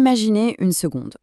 Imaginez une seconde.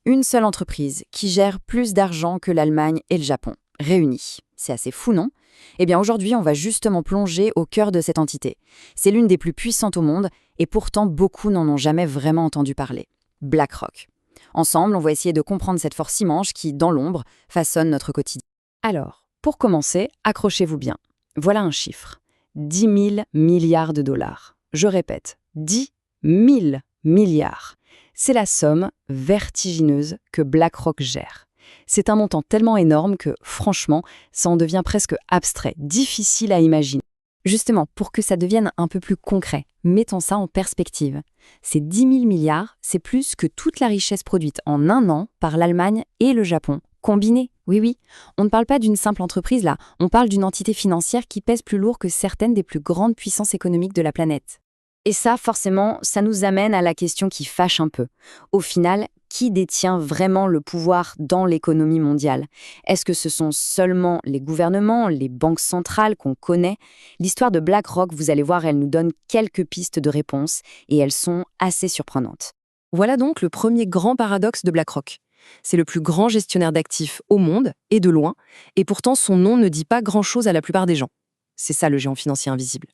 Une seule entreprise qui gère plus d'argent que l'Allemagne et le Japon, réunis. C'est assez fou, non? Eh bien aujourd'hui, on va justement plonger au cœur de cette entité. C'est l'une des plus puissantes au monde et pourtant beaucoup n'en ont jamais vraiment entendu parler. BlackRock. Ensemble, on va essayer de comprendre cette force immense qui, dans l'ombre, façonne notre quotidien. Alors, pour commencer, accrochez-vous bien. Voilà un chiffre. 10 000 milliards de dollars. Je répète, 10 000 milliards. C'est la somme vertigineuse que BlackRock gère. C'est un montant tellement énorme que, franchement, ça en devient presque abstrait, difficile à imaginer. Justement, pour que ça devienne un peu plus concret, mettons ça en perspective. Ces 10 000 milliards, c'est plus que toute la richesse produite en un an par l'Allemagne et le Japon, combinés. Oui, on ne parle pas d'une simple entreprise là, on parle d'une entité financière qui pèse plus lourd que certaines des plus grandes puissances économiques de la planète. Et ça, forcément, ça nous amène à la question qui fâche un peu. Au final, qui détient vraiment le pouvoir dans l'économie mondiale? Est-ce que ce sont seulement les gouvernements, les banques centrales qu'on connaît? L'histoire de BlackRock, vous allez voir, elle nous donne quelques pistes de réponse et elles sont assez surprenantes. Voilà donc le premier grand paradoxe de BlackRock. C'est le plus grand gestionnaire d'actifs au monde, et de loin, et pourtant son nom ne dit pas grand-chose à la plupart des gens. C'est ça le géant financier invisible.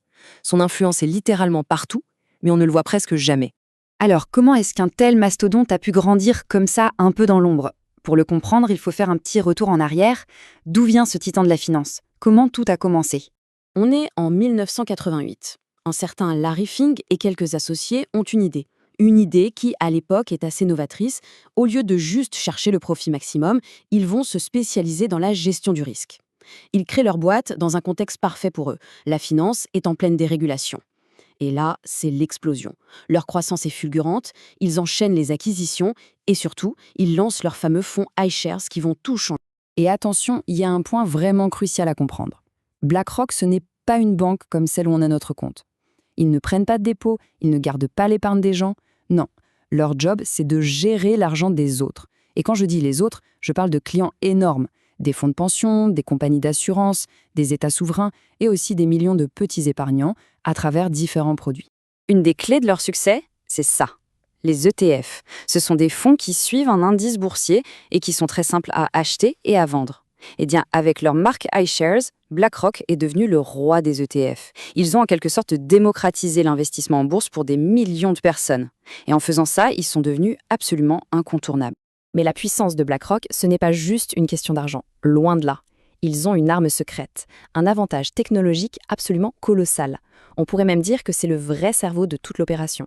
Son influence est littéralement partout, mais on ne le voit presque jamais. Alors, comment est-ce qu'un tel mastodonte a pu grandir comme ça, un peu dans l'ombre? Pour le comprendre, il faut faire un petit retour en arrière. D'où vient ce titan de la finance? Comment tout a commencé? On est en 1988. Un certain Larry Fink et quelques associés ont une idée. Une idée qui, à l'époque, est assez novatrice. Au lieu de juste chercher le profit maximum, ils vont se spécialiser dans la gestion du risque. Ils créent leur boîte dans un contexte parfait pour eux. La finance est en pleine dérégulation. Et là, c'est l'explosion. Leur croissance est fulgurante, ils enchaînent les acquisitions et surtout, ils lancent leurs fameux fonds iShares qui vont tout changer. Et attention, il y a un point vraiment crucial à comprendre. BlackRock, ce n'est pas une banque comme celle où on a notre compte. Ils ne prennent pas de dépôt, ils ne gardent pas l'épargne des gens. Non, leur job, c'est de gérer l'argent des autres. Et quand je dis les autres, je parle de clients énormes. Des fonds de pension, des compagnies d'assurance, des États souverains et aussi des millions de petits épargnants à travers différents produits. Une des clés de leur succès, c'est ça, les ETF. Ce sont des fonds qui suivent un indice boursier et qui sont très simples à acheter et à vendre. Eh bien, avec leur marque iShares, BlackRock est devenu le roi des ETF. Ils ont en quelque sorte démocratisé l'investissement en bourse pour des millions de personnes. Et en faisant ça, ils sont devenus absolument incontournables. Mais la puissance de BlackRock, ce n'est pas juste une question d'argent, loin de là. Ils ont une arme secrète, un avantage technologique absolument colossal. On pourrait même dire que c'est le vrai cerveau de toute l'opération.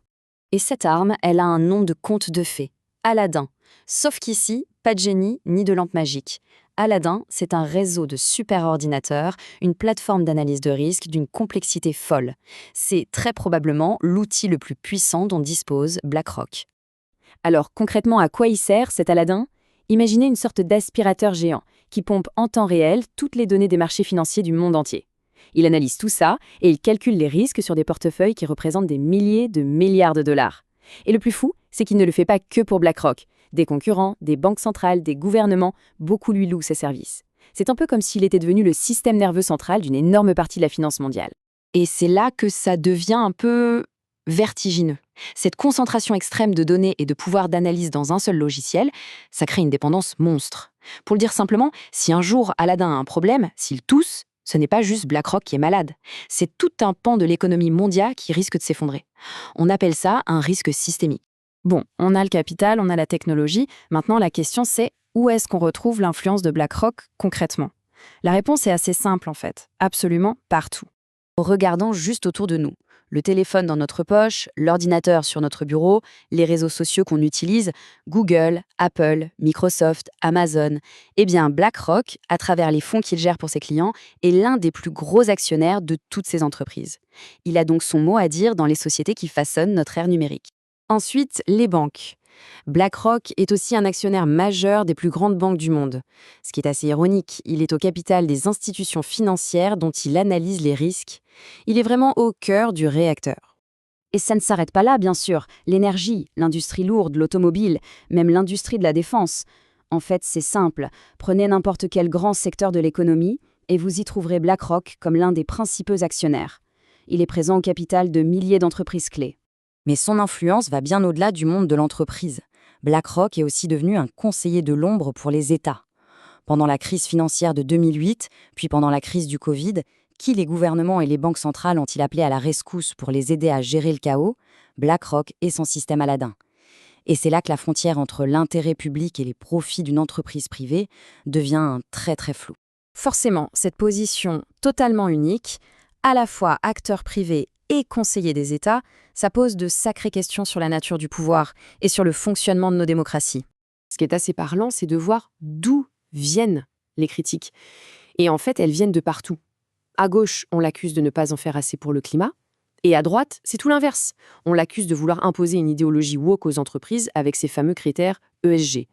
Et cette arme, elle a un nom de conte de fées, Aladdin. Sauf qu'ici, pas de génie ni de lampe magique. Aladdin, c'est un réseau de superordinateurs, une plateforme d'analyse de risque d'une complexité folle. C'est très probablement l'outil le plus puissant dont dispose BlackRock. Alors concrètement, à quoi il sert cet Aladdin? Imaginez une sorte d'aspirateur géant qui pompe en temps réel toutes les données des marchés financiers du monde entier. Il analyse tout ça et il calcule les risques sur des portefeuilles qui représentent des milliers de milliards de dollars. Et le plus fou, c'est qu'il ne le fait pas que pour BlackRock. Des concurrents, des banques centrales, des gouvernements, beaucoup lui louent ses services. C'est un peu comme s'il était devenu le système nerveux central d'une énorme partie de la finance mondiale. Et c'est là que ça devient un peu vertigineux. Cette concentration extrême de données et de pouvoir d'analyse dans un seul logiciel, ça crée une dépendance monstre. Pour le dire simplement, si un jour Aladdin a un problème, s'il tousse, ce n'est pas juste BlackRock qui est malade. C'est tout un pan de l'économie mondiale qui risque de s'effondrer. On appelle ça un risque systémique. Bon, on a le capital, on a la technologie. Maintenant, la question c'est où est-ce qu'on retrouve l'influence de BlackRock concrètement? La réponse est assez simple en fait, absolument partout. Regardons juste autour de nous. Le téléphone dans notre poche, l'ordinateur sur notre bureau, les réseaux sociaux qu'on utilise, Google, Apple, Microsoft, Amazon. Eh bien, BlackRock, à travers les fonds qu'il gère pour ses clients, est l'un des plus gros actionnaires de toutes ces entreprises. Il a donc son mot à dire dans les sociétés qui façonnent notre ère numérique. Ensuite, les banques. BlackRock est aussi un actionnaire majeur des plus grandes banques du monde. Ce qui est assez ironique, il est au capital des institutions financières dont il analyse les risques. Il est vraiment au cœur du réacteur. Et ça ne s'arrête pas là, bien sûr. L'énergie, l'industrie lourde, l'automobile, même l'industrie de la défense. En fait, c'est simple. Prenez n'importe quel grand secteur de l'économie et vous y trouverez BlackRock comme l'un des principaux actionnaires. Il est présent au capital de milliers d'entreprises clés. Mais son influence va bien au-delà du monde de l'entreprise. BlackRock est aussi devenu un conseiller de l'ombre pour les États. Pendant la crise financière de 2008, puis pendant la crise du Covid, qui les gouvernements et les banques centrales ont-ils appelé à la rescousse pour les aider à gérer le chaos? BlackRock et son système Aladdin. Et c'est là que la frontière entre l'intérêt public et les profits d'une entreprise privée devient très très floue. Forcément, cette position totalement unique, à la fois acteur privé et conseiller des États, ça pose de sacrées questions sur la nature du pouvoir et sur le fonctionnement de nos démocraties. Ce qui est assez parlant, c'est de voir d'où viennent les critiques. Et en fait, elles viennent de partout. À gauche, on l'accuse de ne pas en faire assez pour le climat. Et à droite, c'est tout l'inverse. On l'accuse de vouloir imposer une idéologie woke aux entreprises avec ses fameux critères ESG.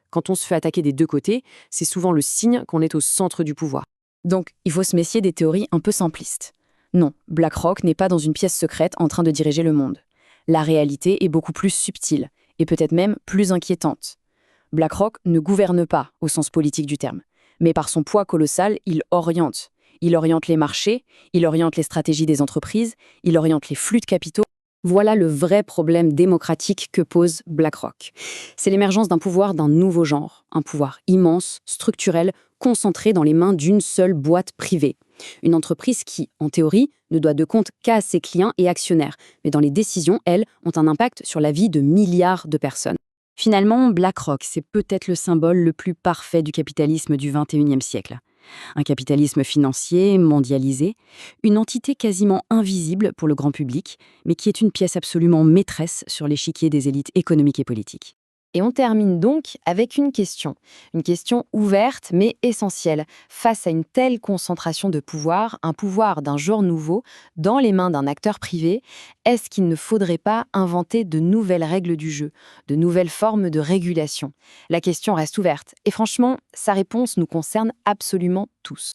Quand on se fait attaquer des deux côtés, c'est souvent le signe qu'on est au centre du pouvoir. Donc, il faut se méfier des théories un peu simplistes. Non, BlackRock n'est pas dans une pièce secrète en train de diriger le monde. La réalité est beaucoup plus subtile, et peut-être même plus inquiétante. BlackRock ne gouverne pas au sens politique du terme, mais par son poids colossal, il oriente. Il oriente les marchés, il oriente les stratégies des entreprises, il oriente les flux de capitaux. Voilà le vrai problème démocratique que pose BlackRock. C'est l'émergence d'un pouvoir d'un nouveau genre, un pouvoir immense, structurel, concentré dans les mains d'une seule boîte privée. Une entreprise qui, en théorie, ne doit de compte qu'à ses clients et actionnaires, mais dans les décisions, elles, ont un impact sur la vie de milliards de personnes. Finalement, BlackRock, c'est peut-être le symbole le plus parfait du capitalisme du XXIe siècle. Un capitalisme financier, mondialisé, une entité quasiment invisible pour le grand public, mais qui est une pièce absolument maîtresse sur l'échiquier des élites économiques et politiques. Et on termine donc avec une question ouverte mais essentielle. Face à une telle concentration de pouvoir, un pouvoir d'un genre nouveau, dans les mains d'un acteur privé, est-ce qu'il ne faudrait pas inventer de nouvelles règles du jeu, de nouvelles formes de régulation? La question reste ouverte et franchement, sa réponse nous concerne absolument tous.